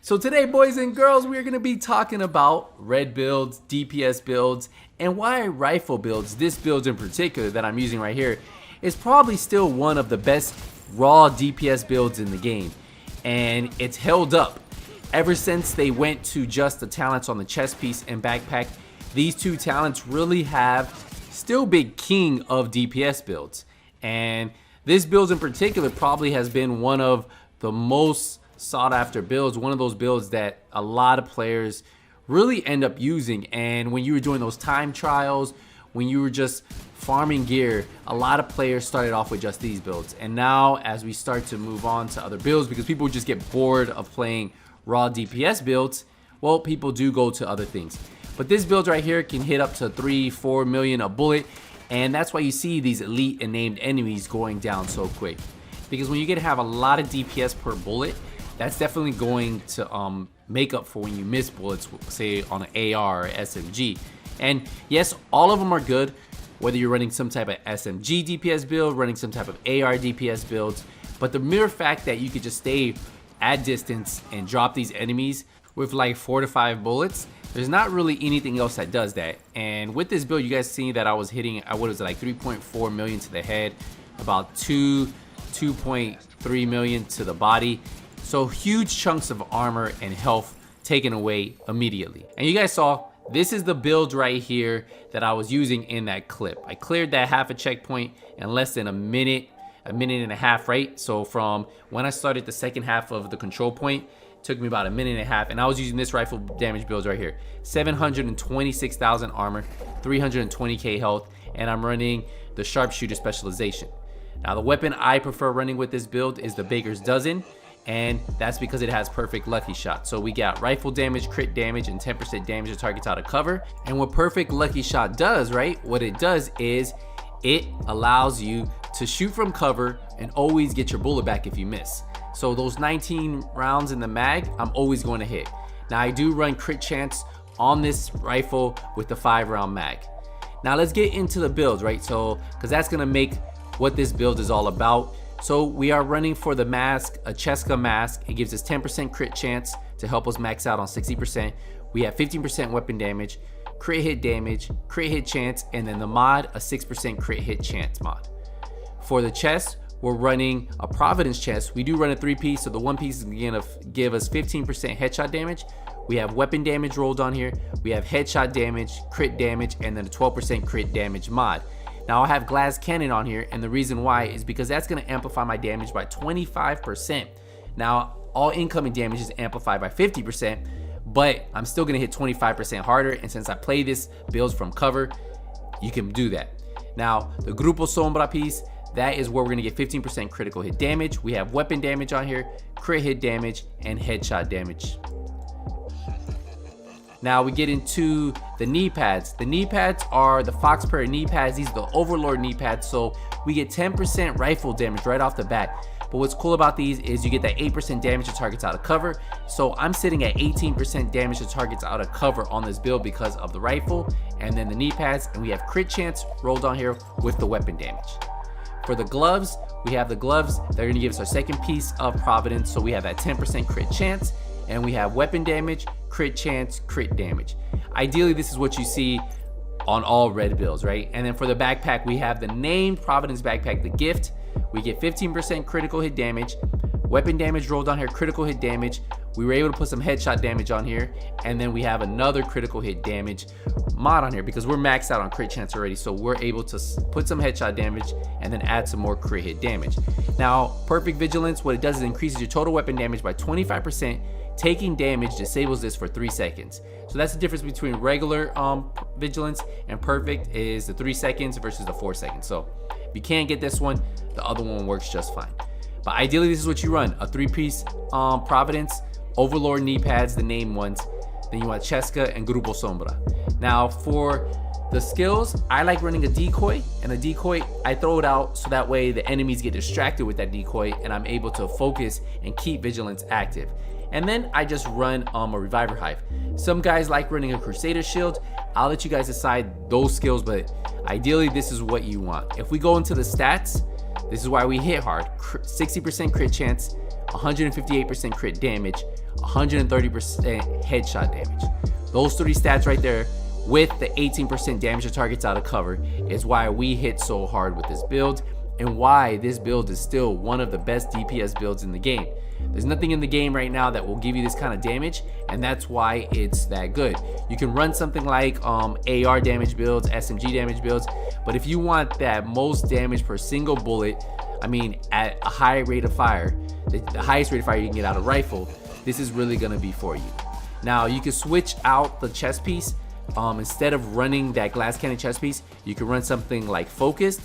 So today, boys and girls, we're going to be talking about red builds, DPS builds, and why rifle builds, this build in particular that I'm using right here, is probably still one of the best raw DPS builds in the game. And it's held up. Ever since they went to just the talents on the chest piece and backpack, these two talents really have still been king of DPS builds. And this build in particular probably has been one of the most sought after builds, one of those builds that a lot of players really end up using. And when you were doing those time trials, when you were just farming gear, a lot of players started off with just these builds. And now as we start to move on to other builds, because people just get bored of playing raw DPS builds, well, people do go to other things. But this build right here can hit up to 3-4 million a bullet, and that's why you see these elite and named enemies going down so quick. Because when you get to have a lot of DPS per bullet, that's definitely going to make up for when you miss bullets, say on an AR or SMG. And yes, all of them are good, whether you're running some type of SMG DPS build, running some type of AR DPS builds. But the mere fact that you could just stay at distance and drop these enemies with like 4 to 5 bullets, there's not really anything else that does that. And with this build, you guys see that I was hitting, what was it, like 3.4 million to the head, about 2.3 million to the body. So huge chunks of armor and health taken away immediately. And you guys saw, this is the build right here that I was using in that clip. I cleared that half a checkpoint in less than a minute and a half, right? So from when I started the second half of the control point, it took me about a minute and a half, and I was using this rifle damage build right here. 726,000 armor, 320k health, and I'm running the sharpshooter specialization. Now the weapon I prefer running with this build is the Baker's Dozen, and that's because it has perfect lucky shot. So we got rifle damage, crit damage, and 10% damage to targets out of cover. And what perfect lucky shot does, right? What it does is it allows you to shoot from cover and always get your bullet back if you miss. So those 19 rounds in the mag, I'm always going to hit. Now I do run crit chance on this rifle with the 5-round mag. Now let's get into the builds, right? So, because that's gonna make what this build is all about. So we are running for the mask, a Cheska mask. It gives us 10% crit chance to help us max out on 60%. We have 15% weapon damage, crit hit chance, and then the mod, a 6% crit hit chance mod. For the chest, we're running a Providence chest. We do run a 3-piece, so the 1 piece is gonna give us 15% headshot damage. We have weapon damage rolled on here. We have headshot damage, crit damage, and then a 12% crit damage mod. Now I have glass cannon on here, and the reason why is because that's gonna amplify my damage by 25%. Now all incoming damage is amplified by 50%, but I'm still gonna hit 25% harder, and since I play this build from cover, you can do that. Now the Grupo Sombra piece, that is where we're gonna get 15% critical hit damage. We have weapon damage on here, crit hit damage, and headshot damage. Now we get into the knee pads. The knee pads are the Foxparrow knee pads. These are the Overlord knee pads, so we get 10% rifle damage right off the bat. But what's cool about these is you get that 8% damage to targets out of cover. So I'm sitting at 18% damage to targets out of cover on this build because of the rifle and then the knee pads, and we have crit chance rolled on here with the weapon damage. For the gloves, we have the gloves. They're gonna give us our second piece of Providence, so we have that 10% crit chance, and we have weapon damage, crit chance, crit damage. Ideally, this is what you see on all red builds, right? And then for the backpack, we have the named Providence backpack, the gift. We get 15% critical hit damage, weapon damage rolled on here, critical hit damage. We were able to put some headshot damage on here, and then we have another critical hit damage mod on here because we're maxed out on crit chance already, so we're able to put some headshot damage and then add some more crit hit damage. Now, perfect vigilance, what it does is increases your total weapon damage by 25%. Taking damage disables this for 3 seconds. So that's the difference between regular vigilance and perfect, is the 3 seconds versus the 4 seconds. So if you can't get this one, the other one works just fine. But ideally, this is what you run: a 3-piece Providence, Overlord knee pads, the named ones. Then you want Cheska and Grupo Sombra. Now for the skills, I like running a decoy, and a decoy, I throw it out so that way the enemies get distracted with that decoy and I'm able to focus and keep vigilance active. And then I just run a Reviver Hive. Some guys like running a Crusader Shield. I'll let you guys decide those skills, but ideally this is what you want. If we go into the stats, this is why we hit hard. 60% crit chance, 158% crit damage, 130% headshot damage. Those 3 stats right there with the 18% damage to targets out of cover is why we hit so hard with this build, and why this build is still one of the best DPS builds in the game. There's nothing in the game right now that will give you this kind of damage, and that's why it's that good. You can run something like AR damage builds, SMG damage builds, but if you want that most damage per single bullet, I mean at a high rate of fire, the highest rate of fire you can get out of rifle, this is really gonna be for you. Now you can switch out the chest piece. Instead of running that glass cannon chest piece, you can run something like focused,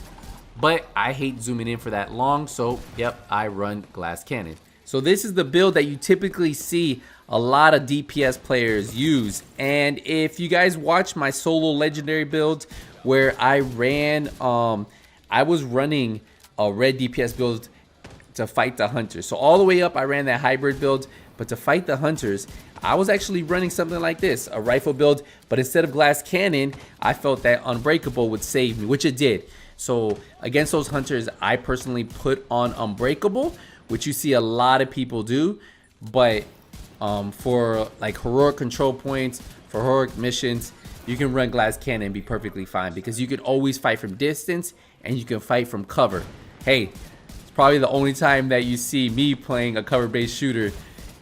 but I hate zooming in for that long, so yep, I run glass cannon. So this is the build that you typically see a lot of DPS players use. And if you guys watch my solo legendary builds where I ran, I was running a red DPS build to fight the hunters. So all the way up I ran that hybrid build, but to fight the hunters, I was actually running something like this, a rifle build, but instead of glass cannon, I felt that Unbreakable would save me, which it did. So against those hunters, I personally put on Unbreakable, which you see a lot of people do, but for like heroic control points, for heroic missions, you can run glass cannon and be perfectly fine, because you can always fight from distance and you can fight from cover. Hey, it's probably the only time that you see me playing a cover-based shooter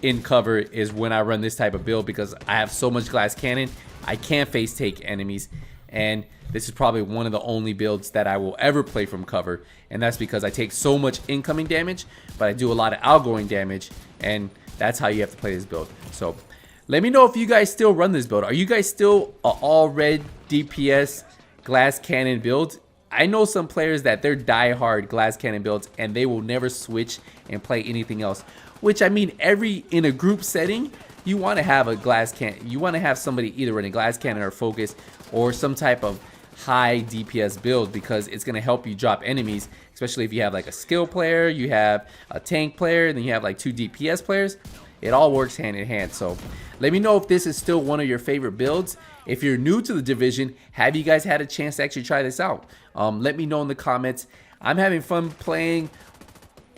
in cover is when I run this type of build, because I have so much glass cannon, I can't face take enemies, and this is probably one of the only builds that I will ever play from cover, and that's because I take so much incoming damage, but I do a lot of outgoing damage, and that's how you have to play this build. So let me know if you guys still run this build. Are you guys still a all red DPS glass cannon build? I know some players that they're die-hard glass cannon builds and they will never switch and play anything else, which I mean, in a group setting, you want to have a glass cannon. You want to have somebody either running glass cannon or focus or some type of high DPS build, because it's going to help you drop enemies, especially if you have like a skill player, you have a tank player, then you have like 2 DPS players. It all works hand in hand. So let me know if this is still one of your favorite builds. If you're new to the division, have you guys had a chance to actually try this out? Let me know in the comments. I'm having fun playing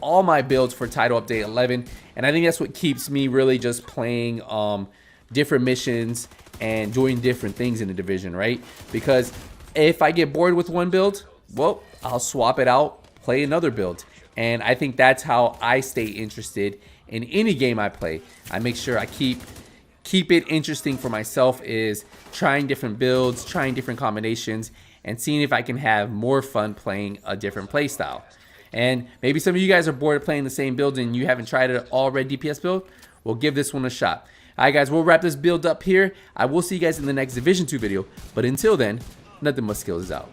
all my builds for Title Update 11, and I think that's what keeps me really just playing different missions and doing different things in the division, right? Because if I get bored with one build, well, I'll swap it out, play another build. And I think that's how I stay interested in any game I play. I make sure I keep it interesting for myself, is trying different builds, trying different combinations, and seeing if I can have more fun playing a different play style. And maybe some of you guys are bored of playing the same build and you haven't tried an all red DPS build. Well, give this one a shot. Alright guys, we'll wrap this build up here. I will see you guys in the next Division 2 video. But until then, Nothing But Skills is out.